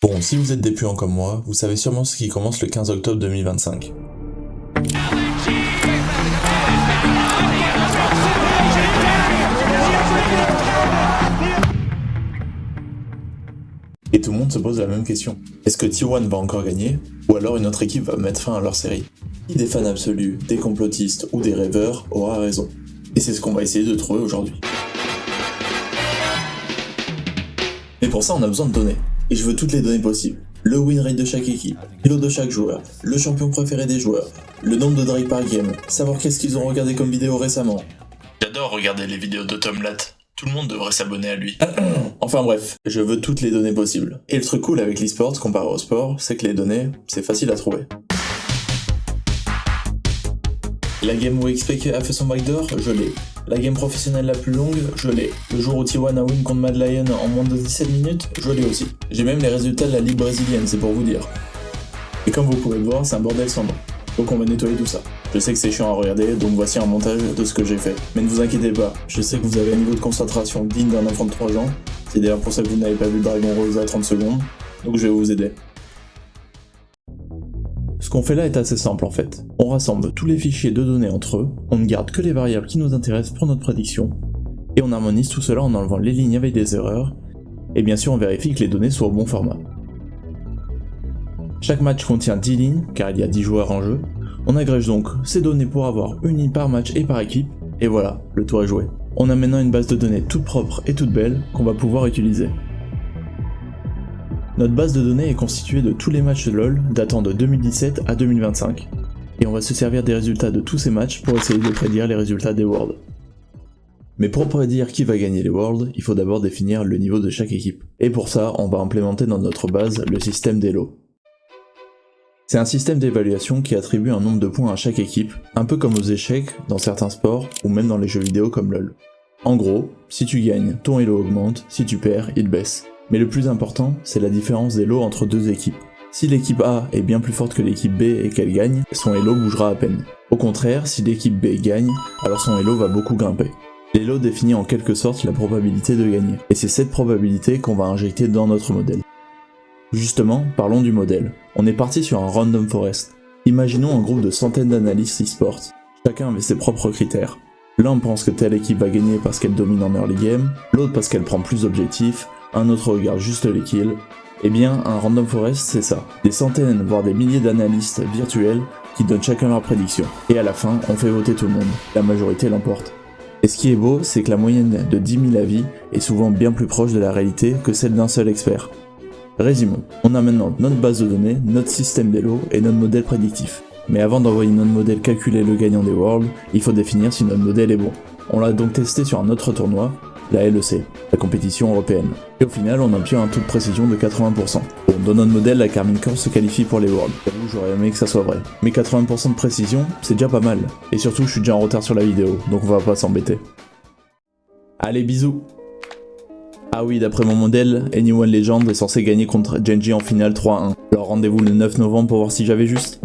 Bon, si vous êtes des puants comme moi, vous savez sûrement ce qui commence le 15 octobre 2025. Et tout le monde se pose la même question. Est-ce que T1 va encore gagner, ou alors une autre équipe va mettre fin à leur série? Qui des fans absolus, des complotistes ou des rêveurs aura raison? Et c'est ce qu'on va essayer de trouver aujourd'hui. Mais pour ça on a besoin de données, et je veux toutes les données possibles. Le win rate de chaque équipe, l'elo de chaque joueur, le champion préféré des joueurs, le nombre de drives par game, savoir qu'est-ce qu'ils ont regardé comme vidéo récemment. J'adore regarder les vidéos de Tom Latt, tout le monde devrait s'abonner à lui. Enfin bref, je veux toutes les données possibles. Et le truc cool avec l'e-sport comparé au sport, c'est que les données, c'est facile à trouver. La game où XPK a fait son backdoor, je l'ai. La game professionnelle la plus longue, je l'ai. Le jour où T1 a win contre Mad Lion en moins de 17 minutes, je l'ai aussi. J'ai même les résultats de la ligue brésilienne, c'est pour vous dire. Et comme vous pouvez le voir, c'est un bordel sans nom. Donc on va nettoyer tout ça. Je sais que c'est chiant à regarder, donc voici un montage de ce que j'ai fait. Mais ne vous inquiétez pas, je sais que vous avez un niveau de concentration digne d'un enfant de 3 ans. C'est d'ailleurs pour ça que vous n'avez pas vu le Dragon Rose à 30 secondes. Donc je vais vous aider. Ce qu'on fait là est assez simple en fait. On rassemble tous les fichiers de données entre eux, on ne garde que les variables qui nous intéressent pour notre prédiction, et on harmonise tout cela en enlevant les lignes avec des erreurs, et bien sûr on vérifie que les données soient au bon format. Chaque match contient 10 lignes, car il y a 10 joueurs en jeu. On agrège donc ces données pour avoir une ligne par match et par équipe, et voilà, le tour est joué. On a maintenant une base de données toute propre et toute belle qu'on va pouvoir utiliser. Notre base de données est constituée de tous les matchs de LoL datant de 2017 à 2025, et on va se servir des résultats de tous ces matchs pour essayer de prédire les résultats des Worlds. Mais pour prédire qui va gagner les Worlds, il faut d'abord définir le niveau de chaque équipe. Et pour ça, on va implémenter dans notre base le système d'Elo. C'est un système d'évaluation qui attribue un nombre de points à chaque équipe, un peu comme aux échecs dans certains sports ou même dans les jeux vidéo comme LoL. En gros, si tu gagnes, ton Elo augmente, si tu perds, il baisse. Mais le plus important, c'est la différence d'Elo entre deux équipes. Si l'équipe A est bien plus forte que l'équipe B et qu'elle gagne, son Elo bougera à peine. Au contraire, si l'équipe B gagne, alors son Elo va beaucoup grimper. L'Elo définit en quelque sorte la probabilité de gagner, et c'est cette probabilité qu'on va injecter dans notre modèle. Justement, parlons du modèle. On est parti sur un random forest. Imaginons un groupe de centaines d'analystes e-sport. Chacun avait ses propres critères. L'un pense que telle équipe va gagner parce qu'elle domine en early game, l'autre parce qu'elle prend plus d'objectifs, un autre regarde juste les kills. Eh bien, un random forest, c'est ça. Des centaines, voire des milliers d'analystes virtuels qui donnent chacun leurs prédictions. Et à la fin, on fait voter tout le monde. La majorité l'emporte. Et ce qui est beau, c'est que la moyenne de 10 000 avis est souvent bien plus proche de la réalité que celle d'un seul expert. Résumons, on a maintenant notre base de données, notre système d'Elo et notre modèle prédictif. Mais avant d'envoyer notre modèle calculer le gagnant des Worlds, il faut définir si notre modèle est bon. On l'a donc testé sur un autre tournoi, la LEC, la compétition européenne. Et au final, on obtient un taux de précision de 80%. Bon, dans notre modèle, la Karmine Corp se qualifie pour les Worlds. J'avoue, j'aurais aimé que ça soit vrai. Mais 80% de précision, c'est déjà pas mal. Et surtout, je suis déjà en retard sur la vidéo, donc on va pas s'embêter. Allez, bisous! Ah oui, d'après mon modèle, Anyone Legend est censé gagner contre Genji en finale 3-1. Alors rendez-vous le 9 novembre pour voir si j'avais juste.